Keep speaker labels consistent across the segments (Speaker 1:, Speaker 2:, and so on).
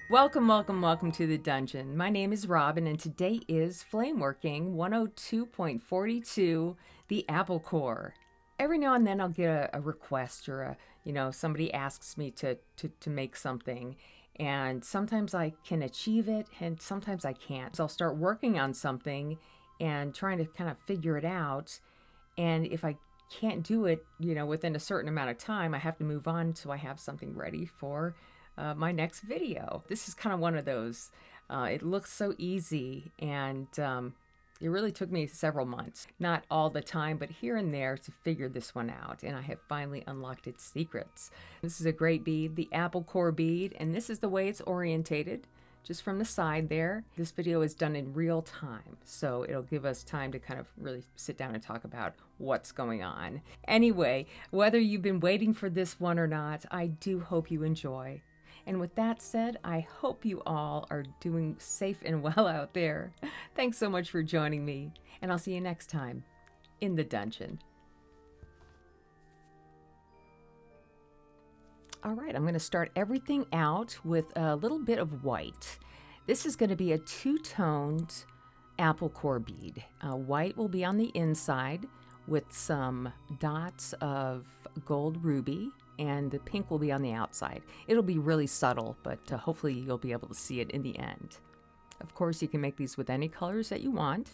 Speaker 1: Welcome to the dungeon. My name is Robin, and today is Flameworking 102.42, the Apple Core. Every now and then I'll get a request or somebody asks me to make something, and sometimes I can achieve it and sometimes I can't. So I'll start working on something and trying to kind of figure it out, and if I can't do it, within a certain amount of time, I have to move on so I have something ready for my next video. This is kind of one of those. It looks so easy, and it really took me several months. Not all the time, but here and there to figure this one out, and I have finally unlocked its secrets. This is a great bead, the Apple Core bead, and this is the way it's orientated. Just from the side there. This video is done in real time, so it'll give us time to kind of really sit down and talk about what's going on. Anyway, whether you've been waiting for this one or not, I do hope you enjoy. And with that said, I hope you all are doing safe and well out there. Thanks so much for joining me, and I'll see you next time in the dungeon. All right, I'm going to start everything out with a little bit of white. This is going to be a two-toned apple core bead. White will be on the inside with some dots of gold ruby, and the pink will be on the outside. It'll be really subtle, but hopefully you'll be able to see it in the end. Of course, you can make these with any colors that you want.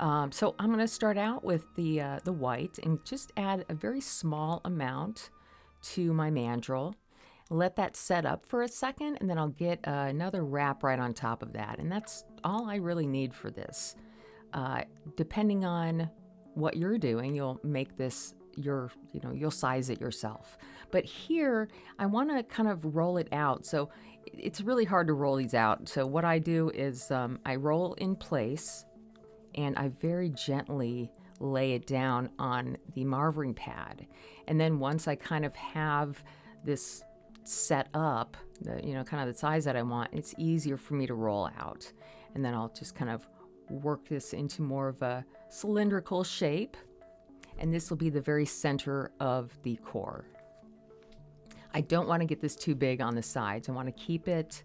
Speaker 1: So I'm going to start out with the white and just add a very small amount to my mandrel. Let that set up for a second, and then I'll get another wrap right on top of that. And that's all I really need for this. Depending on what you're doing, you'll make this you'll size it yourself. But here, I want to kind of roll it out. So it's really hard to roll these out. So what I do is I roll in place, and I very gently lay it down on the marvering pad. And then once I kind of have this set up, kind of the size that I want, it's easier for me to roll out. And then I'll just kind of work this into more of a cylindrical shape. And this will be the very center of the core. I don't want to get this too big on the sides. I want to keep it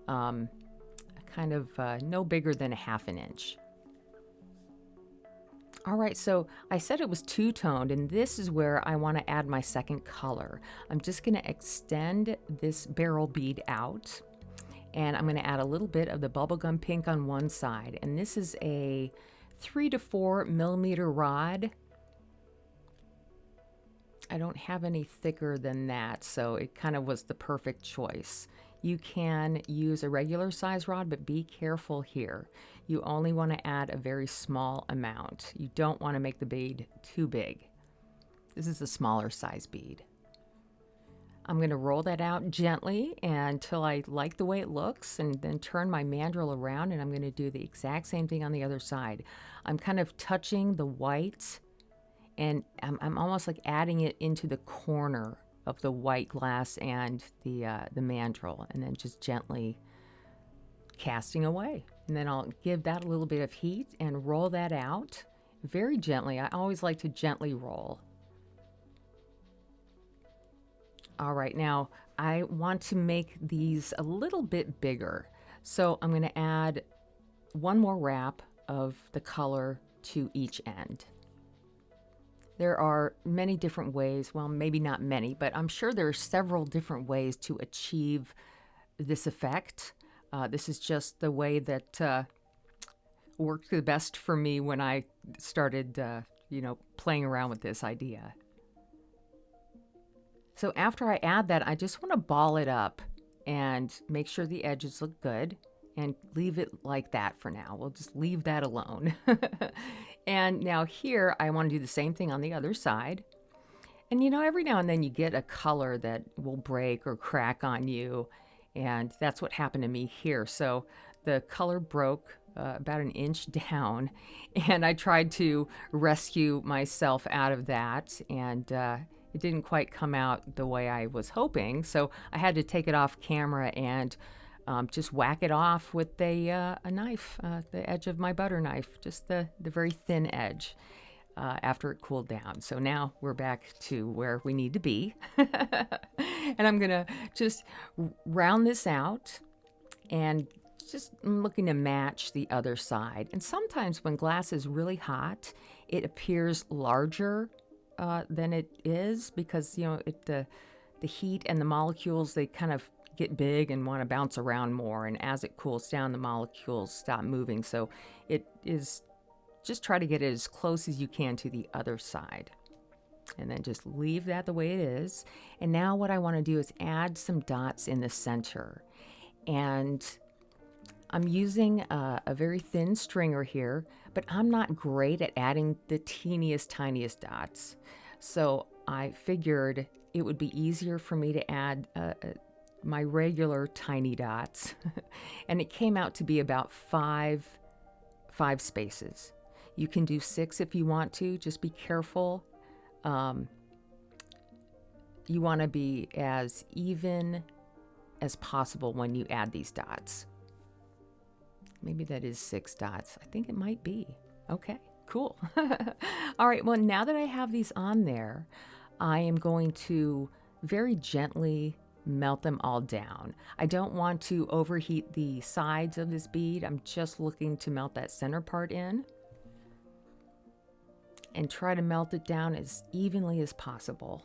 Speaker 1: kind of no bigger than 1/2 inch. All right, so I said it was two-toned, and this is where I want to add my second color. I'm just going to extend this barrel bead out, and I'm going to add a little bit of the bubblegum pink on one side. And this is a 3 to 4 millimeter rod. I don't have any thicker than that, so it kind of was the perfect choice. You can use a regular size rod, but be careful here. You only want to add a very small amount. You don't want to make the bead too big. This is a smaller size bead. I'm going to roll that out gently until I like the way it looks, and then turn my mandrel around, and I'm going to do the exact same thing on the other side. I'm kind of touching the white, and I'm almost like adding it into the corner of the white glass and the mandrel, and then just gently casting away. And then I'll give that a little bit of heat and roll that out very gently. I always like to gently roll. All right, now I want to make these a little bit bigger. So I'm going to add one more wrap of the color to each end. There are many different ways, well, maybe not many, but I'm sure there are several different ways to achieve this effect. This is just the way that worked the best for me when I started, playing around with this idea. So after I add that, I just want to ball it up and make sure the edges look good and leave it like that for now. We'll just leave that alone. And now here, I want to do the same thing on the other side. And every now and then you get a color that will break or crack on you. And that's what happened to me here. So the color broke about 1 inch down, and I tried to rescue myself out of that, and it didn't quite come out the way I was hoping. So I had to take it off camera and just whack it off with a knife, the edge of my butter knife, just the very thin edge. after it cooled down. So now we're back to where we need to be. And I'm going to just round this out and just looking to match the other side. And sometimes when glass is really hot, it appears larger than it is because, the heat and the molecules, they kind of get big and want to bounce around more. And as it cools down, the molecules stop moving. So it is just try to get it as close as you can to the other side. And then just leave that the way it is. And now what I want to do is add some dots in the center. And I'm using a very thin stringer here, but I'm not great at adding the tiniest dots. So I figured it would be easier for me to add my regular tiny dots. And it came out to be about five spaces. You can do 6 if you want to. Just be careful. You want to be as even as possible when you add these dots. Maybe that is 6 dots. I think it might be. Okay, cool. All right, well, now that I have these on there, I am going to very gently melt them all down. I don't want to overheat the sides of this bead. I'm just looking to melt that center part in and try to melt it down as evenly as possible.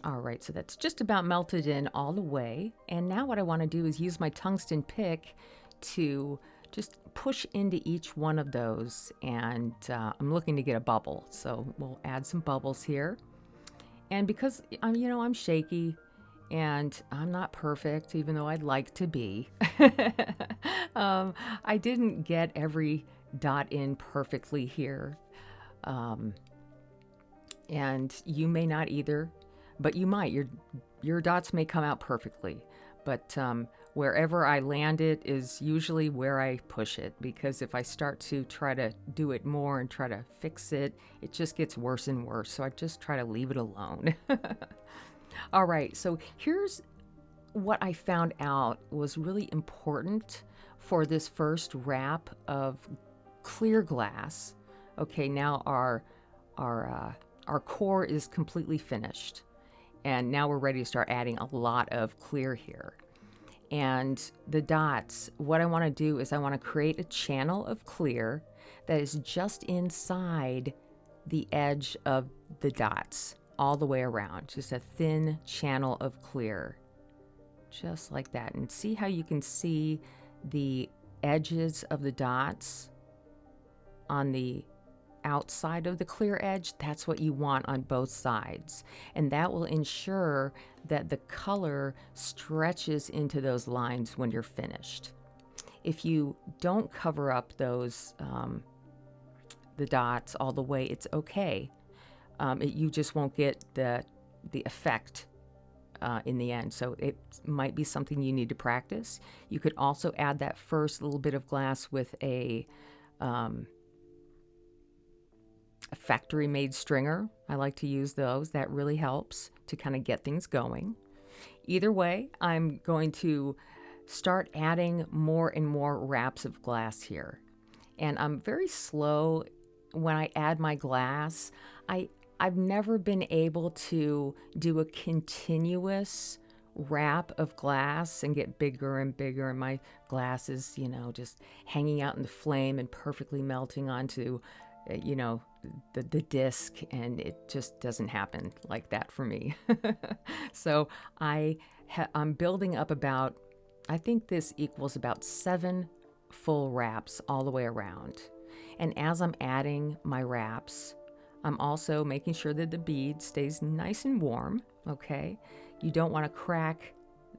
Speaker 1: All right, so that's just about melted in all the way. And now what I want to do is use my tungsten pick to just push into each one of those. And I'm looking to get a bubble. So we'll add some bubbles here. And because I'm shaky and I'm not perfect, even though I'd like to be, I didn't get every dot in perfectly here. And you may not either. But you might. Your dots may come out perfectly. But wherever I land it is usually where I push it. Because if I start to try to do it more and try to fix it, it just gets worse and worse. So I just try to leave it alone. All right. So here's what I found out was really important for this first wrap of clear glass. Okay, now our core is completely finished. And now we're ready to start adding a lot of clear here. And the dots, what I want to do is I want to create a channel of clear that is just inside the edge of the dots, all the way around. Just a thin channel of clear, just like that. And see how you can see the edges of the dots on the outside of the clear edge? That's what you want on both sides. And that will ensure that the color stretches into those lines when you're finished. If you don't cover up those, the dots all the way, it's okay. You just won't get the effect in the end. So it might be something you need to practice. You could also add that first little bit of glass with a factory-made stringer. I like to use those. That really helps to kind of get things going. Either way, I'm going to start adding more and more wraps of glass here. And I'm very slow when I add my glass. I've never been able to do a continuous wrap of glass and get bigger and bigger, and my glass is, just hanging out in the flame and perfectly melting onto the disc, and it just doesn't happen like that for me. So I'm building up about, I think this equals about 7 full wraps all the way around. And as I'm adding my wraps, I'm also making sure that the bead stays nice and warm, okay? You don't want to crack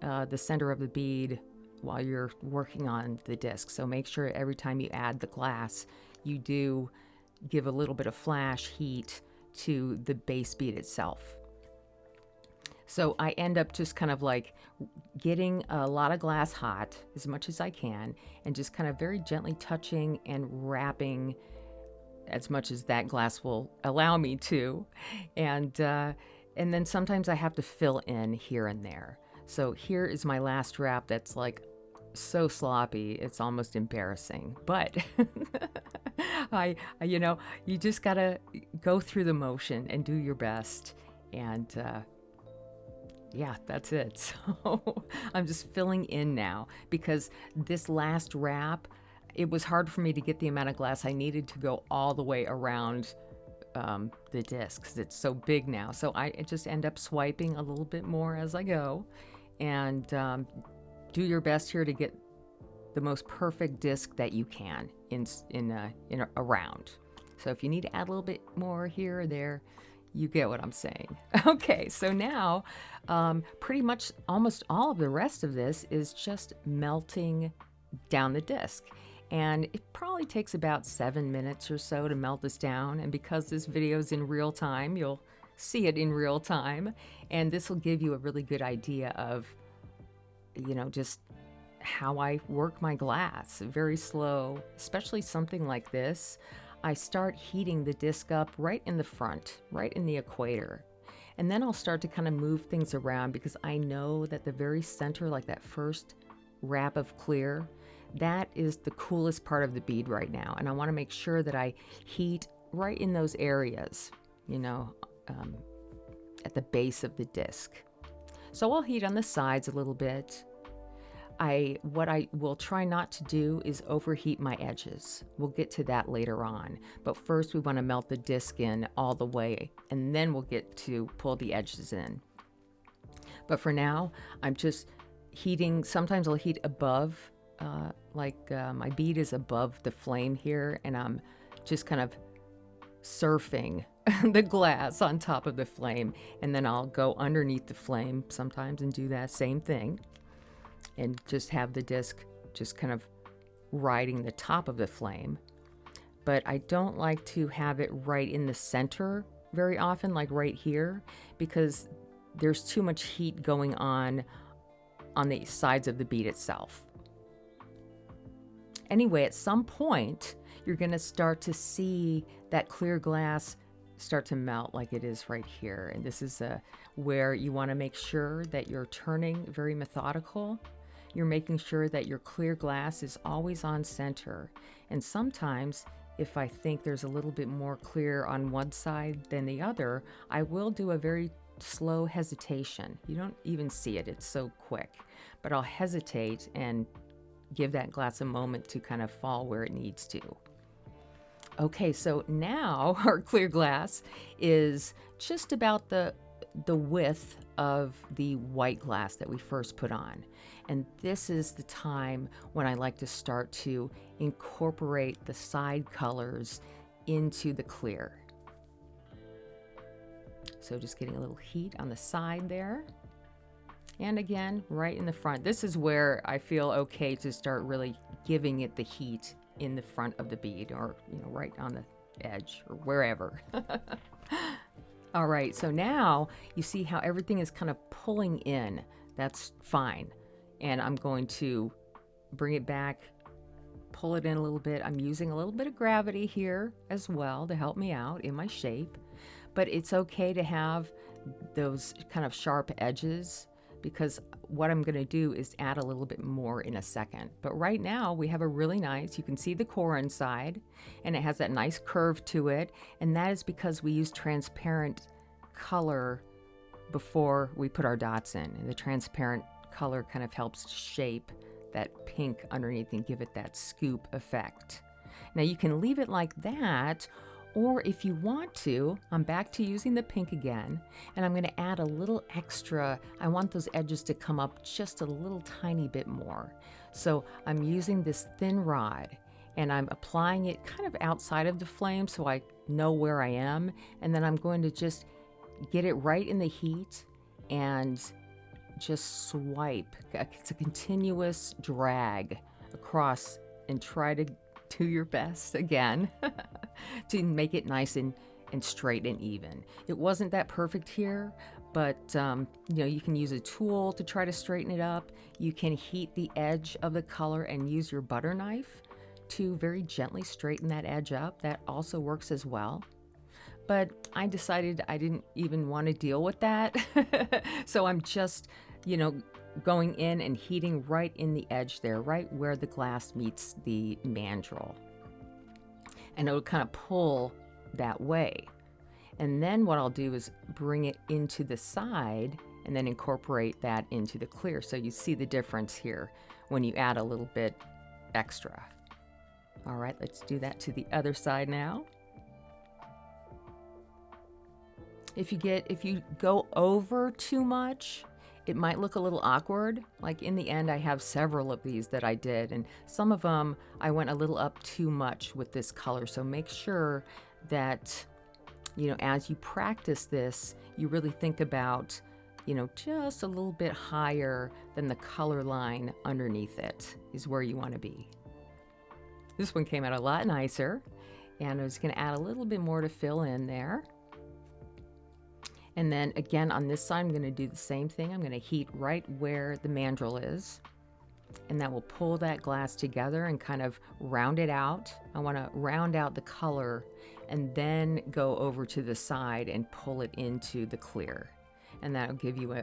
Speaker 1: the center of the bead while you're working on the disc. So make sure every time you add the glass, you do give a little bit of flash heat to the base bead itself. So I end up just kind of like getting a lot of glass hot as much as I can and just kind of very gently touching and wrapping as much as that glass will allow me to. And then sometimes I have to fill in here and there. So here is my last wrap that's like so sloppy, it's almost embarrassing. But you just gotta go through the motion and do your best. And yeah, that's it. So I'm just filling in now because this last wrap, it was hard for me to get the amount of glass I needed to go all the way around the disc because it's so big now. So I just end up swiping a little bit more as I go, and do your best here to get the most perfect disc that you can in a round. So if you need to add a little bit more here or there, you get what I'm saying. Okay, so now pretty much almost all of the rest of this is just melting down the disc. And it probably takes about 7 minutes or so to melt this down. And because this video is in real time, you'll see it in real time. And this will give you a really good idea of, just how I work my glass. Very slow, especially something like this. I start heating the disc up right in the front, right in the equator. And then I'll start to kind of move things around because I know that the very center, like that first wrap of clear, that is the coolest part of the bead right now. And I want to make sure that I heat right in those areas, at the base of the disc. So I'll heat on the sides a little bit. What I will try not to do is overheat my edges. We'll get to that later on. But first we want to melt the disc in all the way, and then we'll get to pull the edges in. But for now, I'm just heating. Sometimes I'll heat above, my bead is above the flame here, and I'm just kind of surfing the glass on top of the flame. And then I'll go underneath the flame sometimes and do that same thing. And just have the disc just kind of riding the top of the flame. But I don't like to have it right in the center very often, like right here, because there's too much heat going on the sides of the bead itself. Anyway, at some point, you're going to start to see that clear glass start to melt like it is right here. And this is where you want to make sure that you're turning very methodical. You're making sure that your clear glass is always on center. And sometimes, if I think there's a little bit more clear on one side than the other, I will do a very slow hesitation. You don't even see it, it's so quick. But I'll hesitate and give that glass a moment to kind of fall where it needs to. Okay, so now our clear glass is just about the width of the white glass that we first put on. And this is the time when I like to start to incorporate the side colors into the clear. So just getting a little heat on the side there. And again, right in the front. This is where I feel okay to start really giving it the heat in the front of the bead, or right on the edge or wherever. All right, so now you see how everything is kind of pulling in. That's fine. And I'm going to bring it back, pull it in a little bit. I'm using a little bit of gravity here as well to help me out in my shape. But it's okay to have those kind of sharp edges, because what I'm going to do is add a little bit more in a second. But right now we have a really nice, you can see the core inside, and it has that nice curve to it. And that is because we use transparent color before we put our dots in. And the transparent color kind of helps shape that pink underneath and give it that scoop effect. Now you can leave it like that, or if you want to, I'm back to using the pink again, and I'm going to add a little extra. I want those edges to come up just a little tiny bit more. So I'm using this thin rod, and I'm applying it kind of outside of the flame so I know where I am, and then I'm going to just get it right in the heat and just swipe. It's a continuous drag across, and try to do your best again to make it nice and straight and even. It wasn't that perfect here, but you can use a tool to try to straighten it up. You can heat the edge of the color and use your butter knife to very gently straighten that edge up. That also works as well. But I decided I didn't even want to deal with that. So I'm just, going in and heating right in the edge there, right where the glass meets the mandrel. And it'll kind of pull that way. And then what I'll do is bring it into the side and then incorporate that into the clear. So you see the difference here when you add a little bit extra. All right, let's do that to the other side now. If you go over too much, it might look a little awkward. Like in the end, I have several of these that I did, and some of them I went a little up too much with this color. So make sure that, as you practice this, you really think about, just a little bit higher than the color line underneath it is where you want to be. This one came out a lot nicer, and I was going to add a little bit more to fill in there. And then again, on this side, I'm going to do the same thing. I'm going to heat right where the mandrel is, and that will pull that glass together and kind of round it out. I want to round out the color and then go over to the side and pull it into the clear. And that'll give you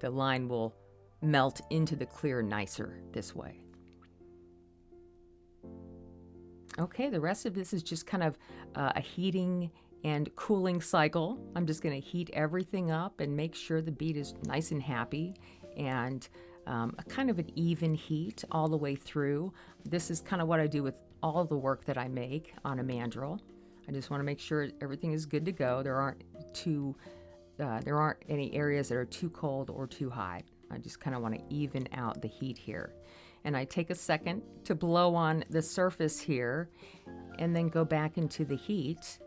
Speaker 1: the line will melt into the clear nicer this way. Okay, the rest of this is just kind of a heating and cooling cycle. I'm just going to heat everything up and make sure the bead is nice and happy, and a kind of an even heat all the way through. This is kind of what I do with all the work that I make on a mandrel. I just want to make sure everything is good to go. There aren't any areas that are too cold or too hot. I just kind of want to even out the heat here. And I take a second to blow on the surface here and then go back into the heat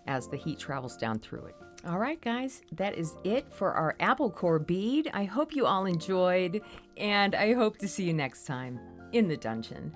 Speaker 1: as the heat travels down through it. All right, guys, that is it for our apple core bead. I hope you all enjoyed, and I hope to see you next time in the dungeon.